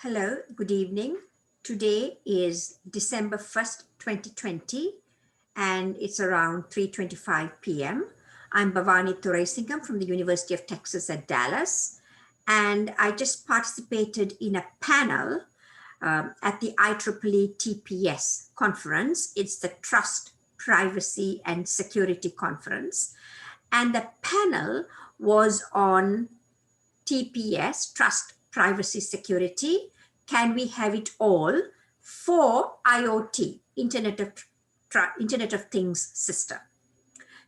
Hello, good evening. Today is December 1st, 2020, and it's around 3:25 p.m. I'm Bhavani Thuraisingham from the University of Texas at Dallas, and I just participated in a panel at the IEEE TPS conference. It's the Trust, Privacy, and Security Conference. And the panel was on TPS, Trust, Privacy, Security. Can we have it all for IoT, Internet of Things system?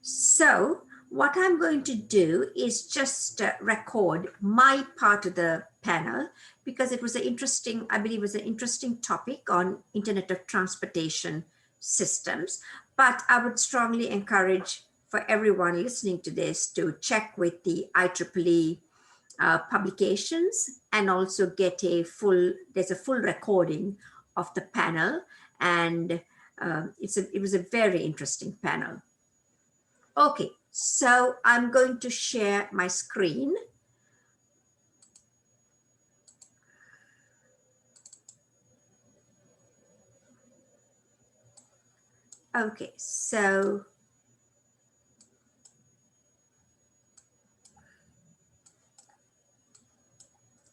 So what I'm going to do is just record my part of the panel because it was an interesting, I believe it was an interesting topic on Internet of Transportation systems. But I would strongly encourage for everyone listening to this to check with the IEEE publications and also get there's a full recording of the panel, and it was a very interesting panel. Okay, so I'm going to share my screen. Okay, so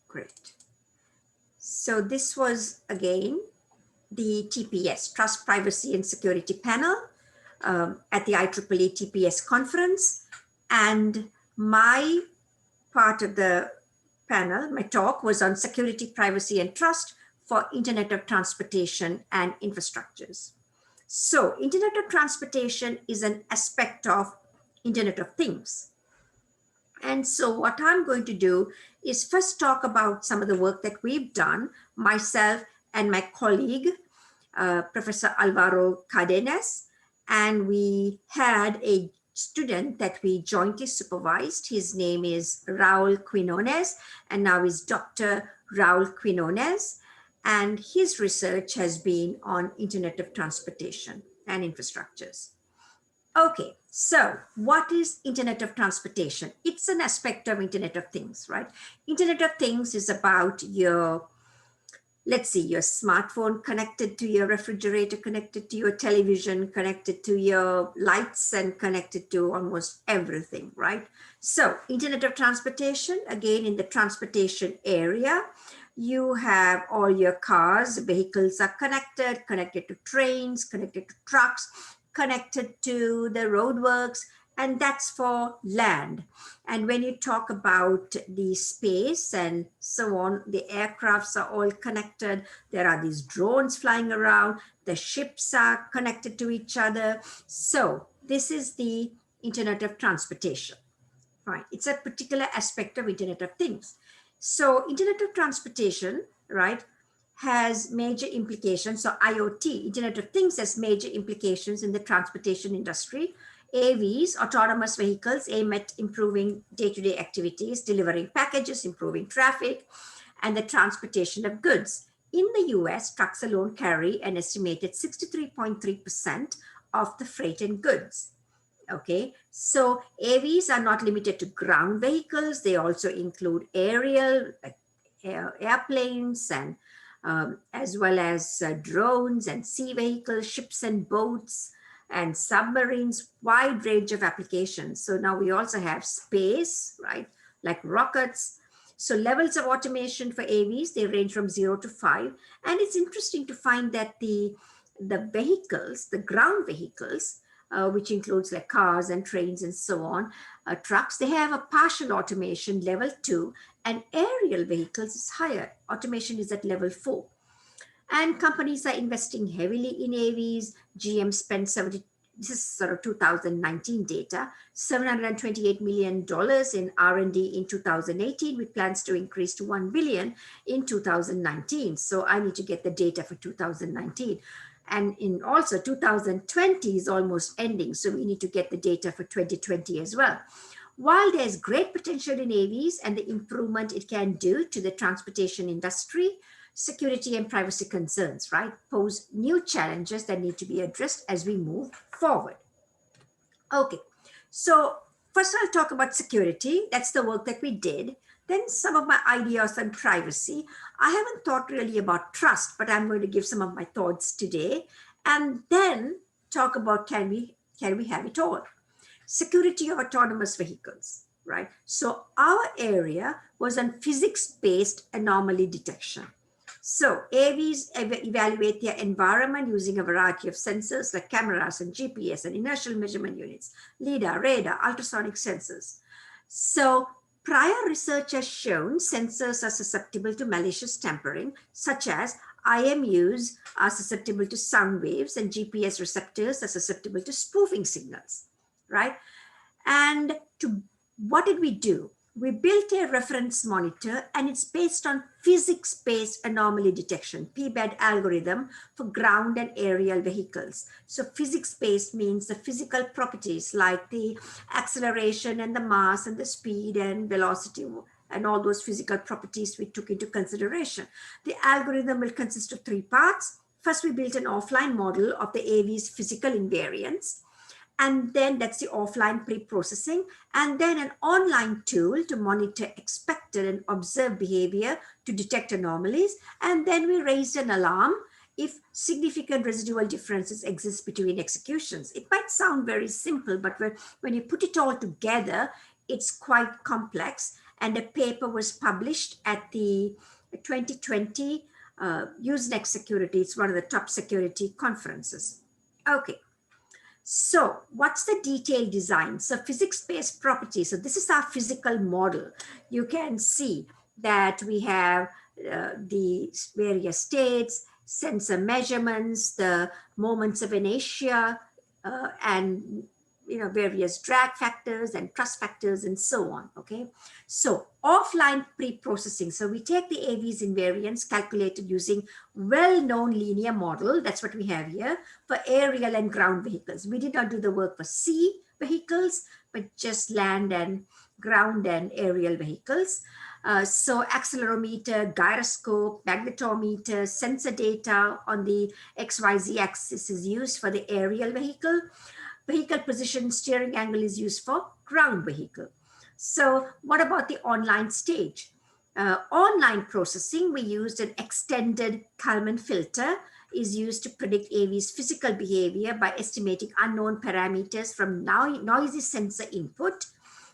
great. So this was again the TPS, Trust, Privacy, and Security panel at the IEEE TPS conference. And my part of the panel, my talk was on security, privacy, and trust for Internet of Transportation and infrastructures. So Internet of Transportation is an aspect of Internet of Things. And so what I'm going to do is first talk about some of the work that we've done, myself and my colleague, Professor Alvaro Cardenas, and we had a student that we jointly supervised. His name is Raul Quinones, and now is Dr. Raul Quinones, and his research has been on Internet of Transportation and infrastructures. Okay, so what is Internet of Transportation? It's an aspect of Internet of Things, right? Internet of Things is about your, let's see, your smartphone connected to your refrigerator, connected to your television, connected to your lights, and connected to almost everything, right? So Internet of Transportation, again, in the transportation area, you have all your cars, vehicles are connected to trains, connected to trucks, connected to the roadworks, and that's for land. And when you talk about the space and so on, the aircrafts are all connected. There are these drones flying around. The ships are connected to each other. So this is the Internet of Transportation. Right. It's a particular aspect of Internet of Things. So Internet of Transportation, right, has major implications. So IoT, Internet of Things, has major implications in the transportation industry. AVs, autonomous vehicles, aim at improving day-to-day activities, delivering packages, improving traffic, and the transportation of goods. In the US, trucks alone carry an estimated 63.3% of the freight and goods. Okay, so AVs are not limited to ground vehicles. They also include aerial, like airplanes, and as well as drones and sea vehicles, ships and boats, and submarines, wide range of applications. So now we also have space, right, like rockets. So levels of automation for AVs, they range from 0 to 5. And it's interesting to find that the vehicles, the ground vehicles, which includes like cars and trains and so on, trucks, they have a partial automation level 2, and aerial vehicles is higher. Automation is at level 4. And companies are investing heavily in AVs. GM spent this is sort of 2019 data, $728 million in R&D in 2018, with plans to increase to $1 billion in 2019. So I need to get the data for 2019. And in also 2020 is almost ending, so we need to get the data for 2020 as well. While there's great potential in AVs and the improvement it can do to the transportation industry, security and privacy concerns, right, pose new challenges that need to be addressed as we move forward. Okay, so first I'll talk about security. That's the work that we did. Then some of my ideas on privacy. I haven't thought really about trust, but I'm going to give some of my thoughts today. And then talk about can we have it all? Security of autonomous vehicles, right? So our area was on physics-based anomaly detection. So AVs evaluate their environment using a variety of sensors like cameras and GPS and inertial measurement units, LIDAR, radar, ultrasonic sensors. So prior research has shown sensors are susceptible to malicious tampering, such as IMUs are susceptible to sound waves and GPS receptors are susceptible to spoofing signals, right? And what did we do? We built a reference monitor, and it's based on physics-based anomaly detection, PBAD algorithm for ground and aerial vehicles. So physics-based means the physical properties like the acceleration and the mass and the speed and velocity and all those physical properties we took into consideration. The algorithm will consist of 3 parts. First, we built an offline model of the AV's physical invariance. And then that's the offline pre-processing, and then an online tool to monitor expected and observed behavior to detect anomalies. And then we raised an alarm if significant residual differences exist between executions. It might sound very simple, but when you put it all together, it's quite complex. And a paper was published at the 2020 Usenet Security. It's one of the top security conferences. Okay. So what's the detailed design? So physics-based properties. So this is our physical model. You can see that we have the various states, sensor measurements, the moments of inertia, and various drag factors and thrust factors and so on. Okay, so offline pre-processing. So we take the AV's invariance calculated using well-known linear model. That's what we have here for aerial and ground vehicles. We did not do the work for sea vehicles, but just land and ground and aerial vehicles. So accelerometer, gyroscope, magnetometer, sensor data on the XYZ axis is used for the aerial vehicle. Vehicle position steering angle is used for ground vehicle. So what about the online stage? Online processing, we used an extended Kalman filter is used to predict AV's physical behavior by estimating unknown parameters from noisy sensor input.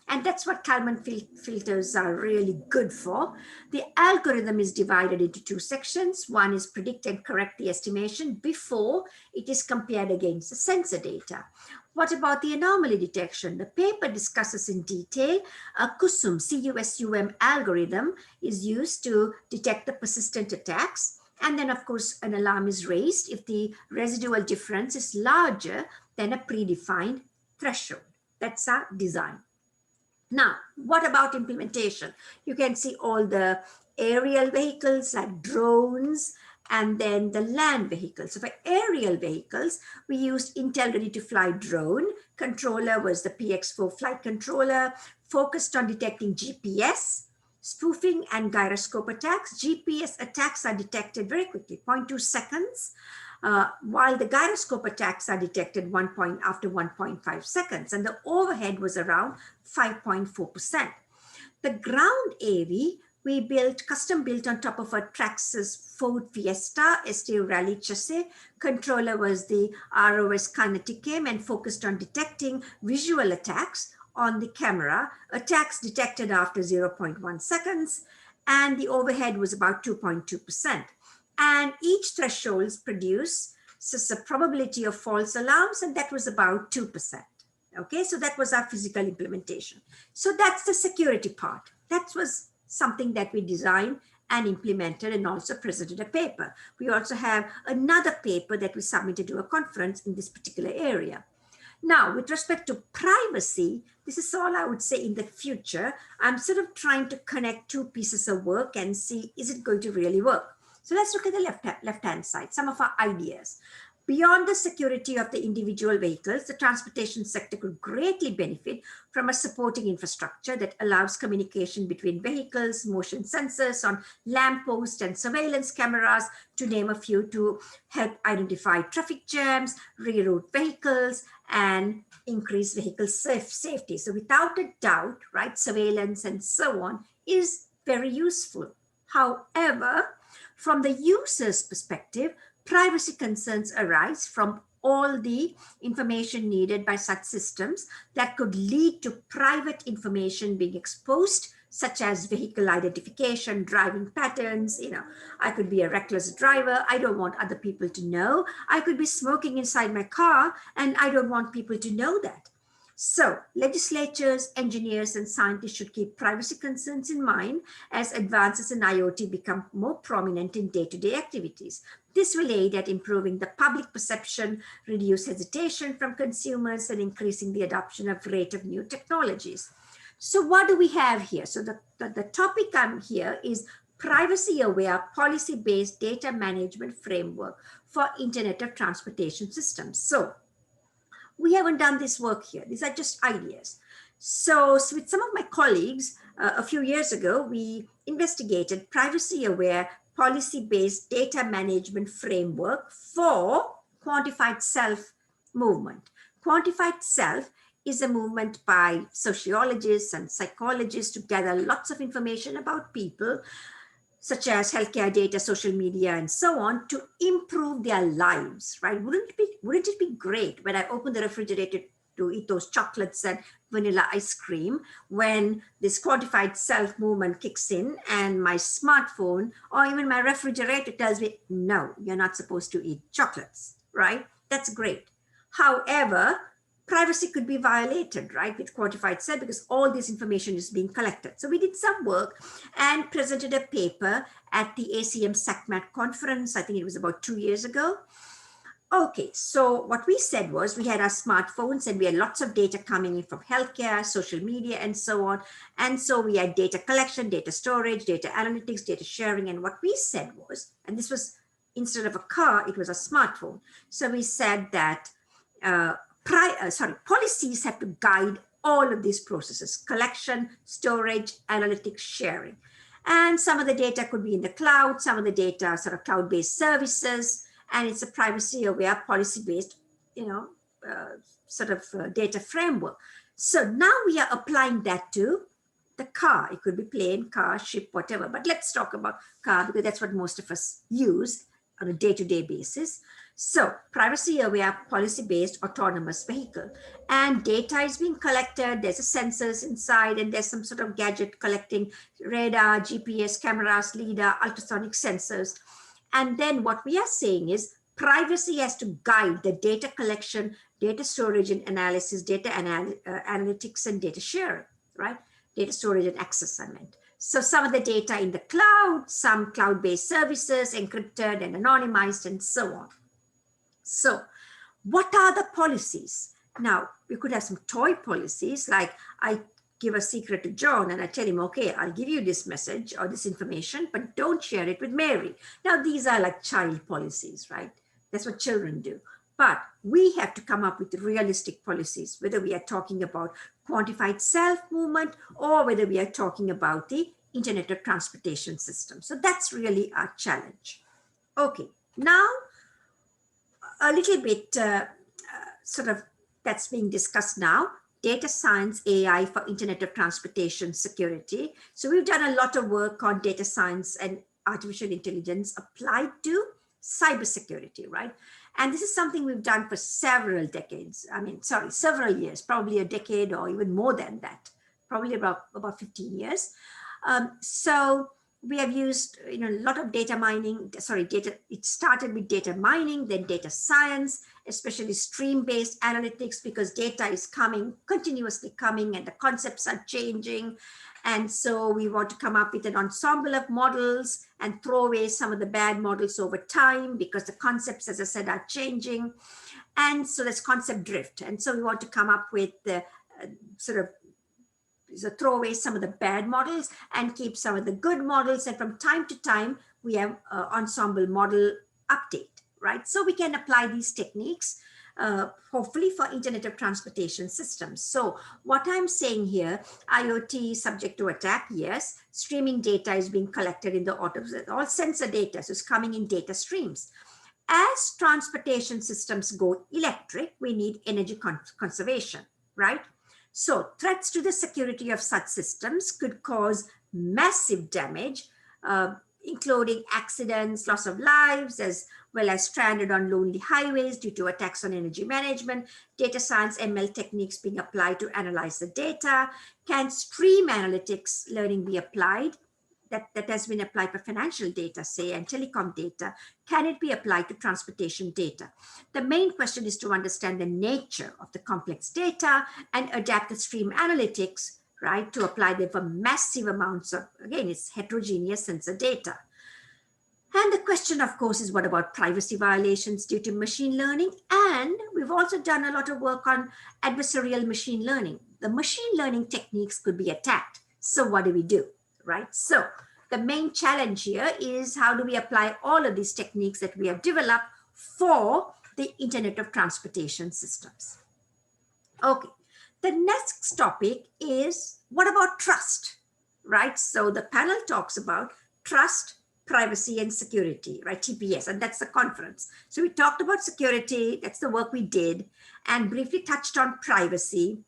And that's what Kalman filters are really good for. The algorithm is divided into 2 sections. One is predict and correct the estimation before it is compared against the sensor data. What about the anomaly detection? The paper discusses in detail. A CUSUM, C-U-S-U-M algorithm is used to detect the persistent attacks. And then, of course, an alarm is raised if the residual difference is larger than a predefined threshold. That's our design. Now, what about implementation? You can see all the aerial vehicles like drones and then the land vehicles. So for aerial vehicles, we used Intel Ready-to-Fly drone. Controller was the PX4 flight controller, focused on detecting GPS, spoofing, and gyroscope attacks. GPS attacks are detected very quickly, 0.2 seconds. While the gyroscope attacks are detected after 1.5 seconds, and the overhead was around 5.4%. The ground AV, we custom built on top of a Traxxas Ford Fiesta STO Rally chassis. Controller was the ROS Kineticam and focused on detecting visual attacks on the camera, attacks detected after 0.1 seconds, and the overhead was about 2.2%. And each thresholds produce a probability of false alarms, and that was about 2%. Okay, so that was our physical implementation. So that's the security part. That was something that we designed and implemented and also presented a paper. We also have another paper that we submitted to a conference in this particular area. Now, with respect to privacy, this is all I would say in the future. I'm sort of trying to connect 2 pieces of work and see, is it going to really work? So let's look at the left-hand side, some of our ideas. Beyond the security of the individual vehicles, the transportation sector could greatly benefit from a supporting infrastructure that allows communication between vehicles, motion sensors on lampposts and surveillance cameras, to name a few, to help identify traffic jams, reroute vehicles, and increase vehicle safety. So without a doubt, right, surveillance and so on is very useful. However, from the user's perspective, privacy concerns arise from all the information needed by such systems that could lead to private information being exposed, such as vehicle identification, driving patterns. I could be a reckless driver. I don't want other people to know. I could be smoking inside my car, and I don't want people to know that. So legislatures, engineers, and scientists should keep privacy concerns in mind as advances in IoT become more prominent in day-to-day activities. This will aid at improving the public perception, reduce hesitation from consumers, and increasing the adoption of rate of new technologies. So what do we have here? So the topic I'm here is privacy-aware, policy-based data management framework for Internet of Transportation systems. So we haven't done this work here. These are just ideas. So with some of my colleagues, a few years ago, we investigated privacy-aware, policy-based data management framework for quantified self movement. Quantified self is a movement by sociologists and psychologists to gather lots of information about people, such as healthcare data, social media, and so on, to improve their lives, right? Wouldn't it be great when I open the refrigerator to eat those chocolates and vanilla ice cream, when this quantified self movement kicks in and my smartphone or even my refrigerator tells me, no, you're not supposed to eat chocolates, right? That's great. However, privacy could be violated, right, with quantified self, because all this information is being collected. So we did some work and presented a paper at the ACM SACMAT conference. I think it was about 2 years ago. Okay, so what we said was we had our smartphones and we had lots of data coming in from healthcare, social media, and so on. And so we had data collection, data storage, data analytics, data sharing. And what we said was, and this was instead of a car, it was a smartphone. So we said that policies have to guide all of these processes: collection, storage, analytics, sharing. And some of the data could be in the cloud, some of the data are sort of cloud-based services, and it's a privacy-aware, policy-based, data framework. So now we are applying that to the car. It could be plane, car, ship, whatever. But let's talk about car, because that's what most of us use on a day-to-day basis. So privacy-aware, policy-based autonomous vehicle, and data is being collected. There's a sensors inside, and there's some sort of gadget collecting radar, GPS, cameras, LIDAR, ultrasonic sensors. And then what we are saying is privacy has to guide the data collection, data storage and analysis, data analytics, and data sharing, right? Data storage and access, I meant. So some of the data in the cloud, some cloud-based services, encrypted and anonymized, and so on. So what are the policies? Now, we could have some toy policies, like I give a secret to John and I tell him, okay, I'll give you this message or this information, but don't share it with Mary. Now, these are like child policies, right? That's what children do. But we have to come up with realistic policies, whether we are talking about quantified self movement or whether we are talking about the Internet of Transportation system. So that's really our challenge. Okay, now a little bit that's being discussed now, data science, AI for Internet of Transportation security. So we've done a lot of work on data science and artificial intelligence applied to cybersecurity, right? And this is something we've done for several decades. Several years, probably a decade or even more than that, probably about 15 years. So we have used a lot of data mining. It started with data mining, then data science, especially stream-based analytics, because data is continuously coming, and the concepts are changing. And so we want to come up with an ensemble of models and throw away some of the bad models over time, because the concepts, as I said, are changing. And so there's concept drift. And so we want to come up with the throw away some of the bad models and keep some of the good models. And from time to time, we have ensemble model update, right? So we can apply these techniques, hopefully for Internet of Transportation systems. So what I'm saying here, IoT is subject to attack, yes. Streaming data is being collected in the autos, all sensor data, so it's coming in data streams. as transportation systems go electric, we need energy conservation, right? So threats to the security of such systems could cause massive damage, including accidents, loss of lives, as well as stranded on lonely highways due to attacks on energy management. Data science ML techniques being applied to analyze the data. Can stream analytics learning be applied? That has been applied for financial data, say, and telecom data. Can it be applied to transportation data? The main question is to understand the nature of the complex data and adapt the stream analytics, right, to apply them for massive amounts of, again, it's heterogeneous sensor data. And the question, of course, is what about privacy violations due to machine learning? And we've also done a lot of work on adversarial machine learning. The machine learning techniques could be attacked. So what do we do, right? So the main challenge here is how do we apply all of these techniques that we have developed for the Internet of Transportation systems? Okay, the next topic is what about trust, right? So the panel talks about trust, privacy, and security, right? TPS, and that's the conference. So we talked about security, that's the work we did, and briefly touched on privacy.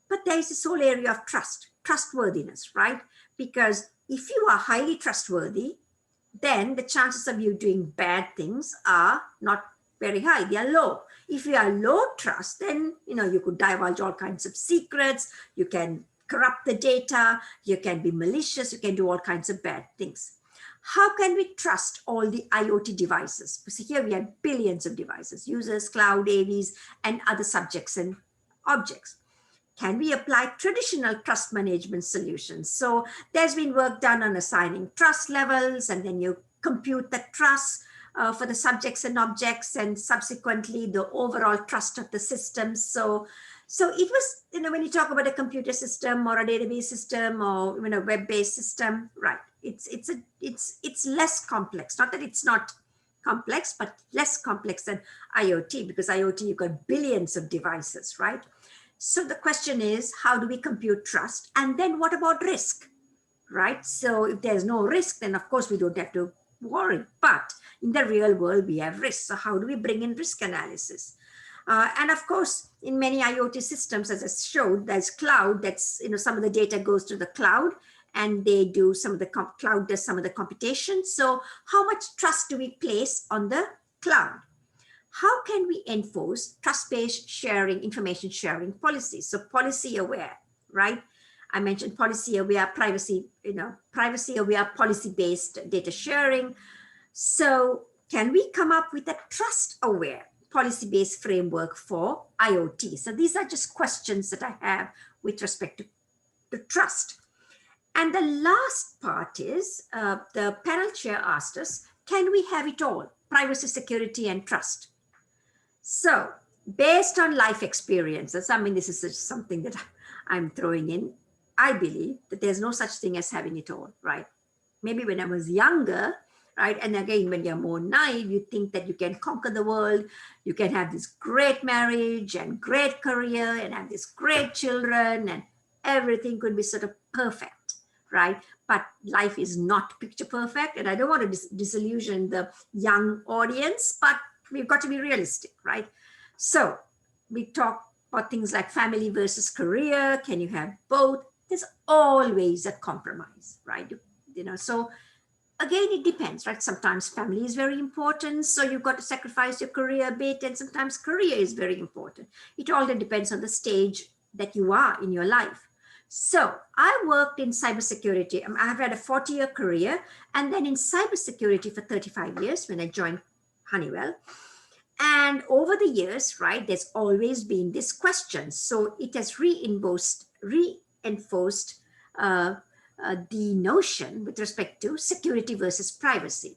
But there's this whole area of trust, trustworthiness, right? Because if you are highly trustworthy, then the chances of you doing bad things are not very high, they are low. If you are low trust, then you could divulge all kinds of secrets, you can corrupt the data, you can be malicious, you can do all kinds of bad things. How can we trust all the IoT devices? Because here we have billions of devices, users, cloud, AVs, and other subjects and objects. Can we apply traditional trust management solutions? So there's been work done on assigning trust levels, and then you compute the trust for the subjects and objects, and subsequently the overall trust of the system. So it was, when you talk about a computer system or a database system or a web-based system, right? It's less complex. Not that it's not complex, but less complex than IoT, because IoT, you've got billions of devices, right? So the question is, how do we compute trust? And then what about risk, right? So if there's no risk, then of course we don't have to worry. But in the real world, we have risk. So how do we bring in risk analysis? And of course, in many IoT systems, as I showed, there's cloud. That's, some of the data goes to the cloud, and they do some of the cloud does some of the computation. So how much trust do we place on the cloud? How can we enforce trust-based sharing, information sharing policies? So policy aware, right? I mentioned policy aware, privacy aware, policy-based data sharing. So can we come up with a trust aware policy-based framework for IoT? So these are just questions that I have with respect to trust. And the last part is the panel chair asked us, can we have it all? Privacy, security, and trust. So based on life experiences, this is just something that I'm throwing in. I believe that there's no such thing as having it all, right? Maybe when I was younger, right? And again, when you're more naive, you think that you can conquer the world. You can have this great marriage and great career and have these great children, and everything could be sort of perfect, right? But life is not picture perfect. And I don't want to disillusion the young audience, but we've got to be realistic, right? So we talk about things like family versus career. Can you have both? There's always a compromise, right? So again, it depends, right? Sometimes family is very important, so you've got to sacrifice your career a bit, and sometimes career is very important. It all depends on the stage that you are in your life. So I worked in cybersecurity. I've had a 40-year career, and then in cybersecurity for 35 years when I joined Honeywell. And over the years, right, there's always been this question. So it has reinforced the notion with respect to security versus privacy.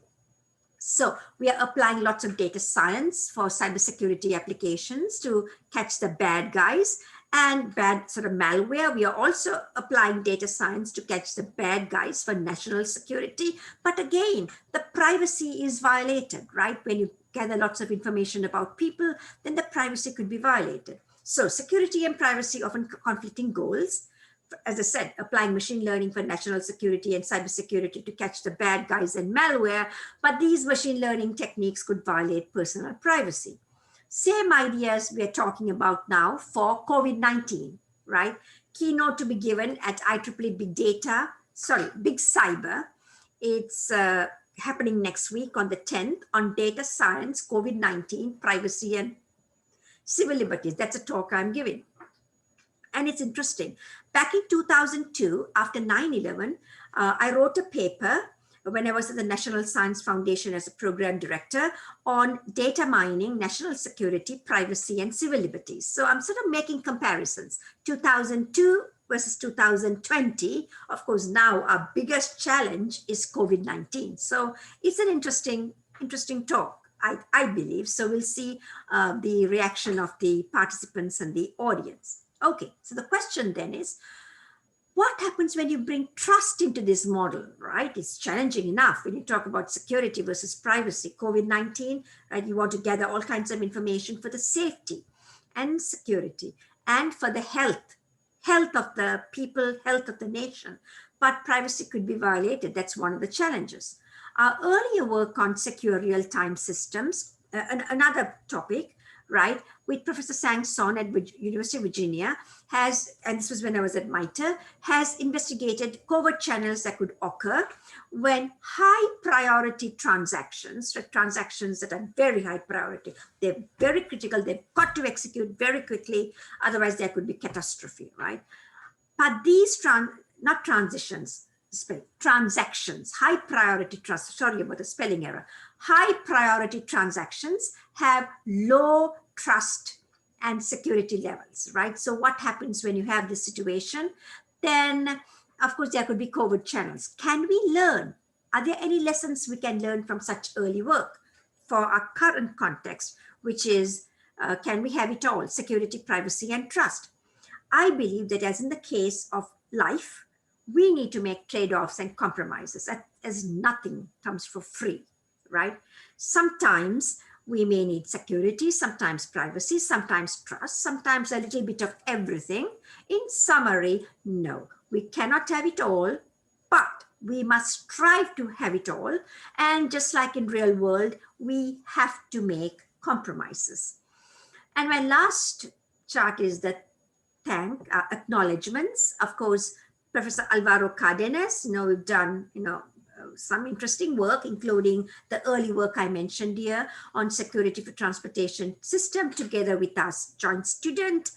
So we are applying lots of data science for cybersecurity applications to catch the bad guys and bad sort of malware. We are also applying data science to catch the bad guys for national security. But again, the privacy is violated, right? When you gather lots of information about people, then the privacy could be violated. So security and privacy often conflicting goals. as I said, applying machine learning for national security and cybersecurity to catch the bad guys and malware, but these machine learning techniques could violate personal privacy. Same ideas we are talking about now for COVID-19, right? Keynote to be given at IEEE Big Cyber. It's happening next week on the 10th on data science, COVID-19, privacy and civil liberties. That's a talk I'm giving. And it's interesting. Back in 2002, after 9/11, I wrote a paper when I was at the National Science Foundation as a program director on data mining, national security, privacy, and civil liberties. So I'm sort of making comparisons. 2002 versus 2020. Of course, now our biggest challenge is COVID-19. So it's an interesting talk, I believe. So we'll see the reaction of the participants and the audience. Okay, so the question then is, what happens when you bring trust into this model, right? It's challenging enough when you talk about security versus privacy. COVID-19, right? You want to gather all kinds of information for the safety and security and for the health of the people, health of the nation. But privacy could be violated. That's one of the challenges. Our earlier work on secure real-time systems, another topic, right, with Professor Sang Son at University of Virginia has, and this was when I was at MITRE, has investigated covert channels that could occur when high priority transactions, so transactions that are very high priority, they're very critical, they've got to execute very quickly, otherwise there could be catastrophe, right? But these transactions, high priority sorry about the spelling error. High priority transactions have low trust and security levels, right? So what happens when you have this situation? Then, of course, there could be covert channels. Can we learn? Are there any lessons we can learn from such early work for our current context, which is, can we have it all? Security, privacy, and trust. I believe that as in the case of life, we need to make trade-offs and compromises, as nothing comes for free, right? Sometimes we may need security, sometimes privacy, sometimes trust, sometimes a little bit of everything. In summary, no, we cannot have it all, but we must strive to have it all. And just like in real world, we have to make compromises. And my last chart is the acknowledgements. Of course, Professor Alvaro Cardenas, we've done, some interesting work, including the early work I mentioned here on security for transportation system, together with our joint student,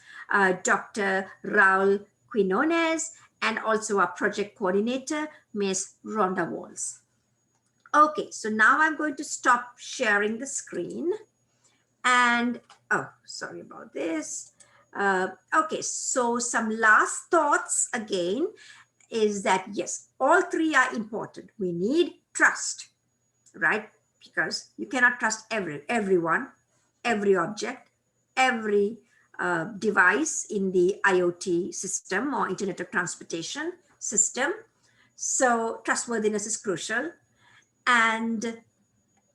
Dr. Raul Quinones, and also our project coordinator, Ms. Rhonda Walls. Okay, so now I'm going to stop sharing the screen. And, oh, sorry about this. Okay, so some last thoughts again is that, yes, all three are important. We need trust, right? Because you cannot trust everyone, every object, every device in the IoT system or Internet of Transportation system. So trustworthiness is crucial. And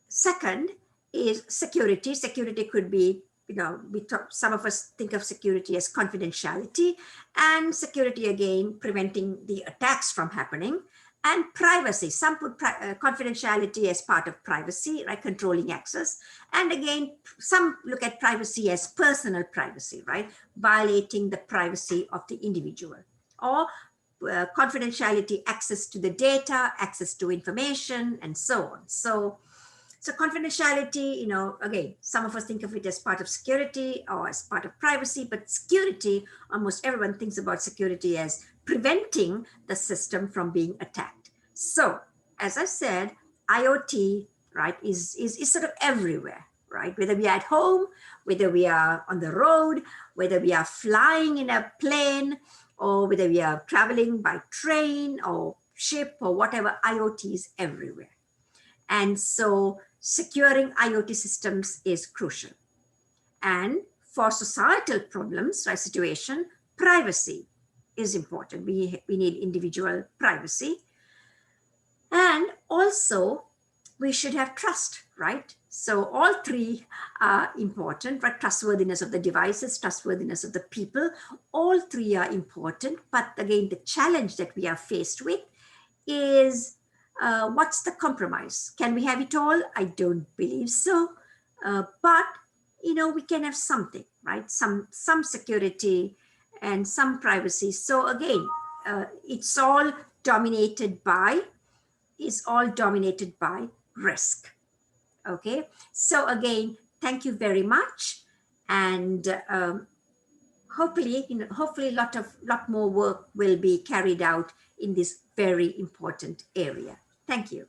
second is security. Security could be, some of us think of security as confidentiality, and security again, preventing the attacks from happening, and privacy. Some put confidentiality as part of privacy, right? Controlling access. And again, some look at privacy as personal privacy, right? Violating the privacy of the individual, or confidentiality, access to the data, access to information, and so on. So confidentiality, again, some of us think of it as part of security or as part of privacy, but security, almost everyone thinks about security as preventing the system from being attacked. So, as I said, IoT, right, is sort of everywhere, right? Whether we are at home, whether we are on the road, whether we are flying in a plane, or whether we are traveling by train or ship or whatever, IoT is everywhere. And so securing IoT systems is crucial. And for societal problems, right, situation, privacy is important. We need individual privacy. And also we should have trust, right? So all three are important, right? Trustworthiness of the devices, trustworthiness of the people, all three are important. But again, the challenge that we are faced with is what's the compromise? Can we have it all? I don't believe so. But we can have something, right? Some security and some privacy. So again, it's all dominated by risk. Okay, so again, thank you very much, and hopefully lot more work will be carried out in this very important area. Thank you.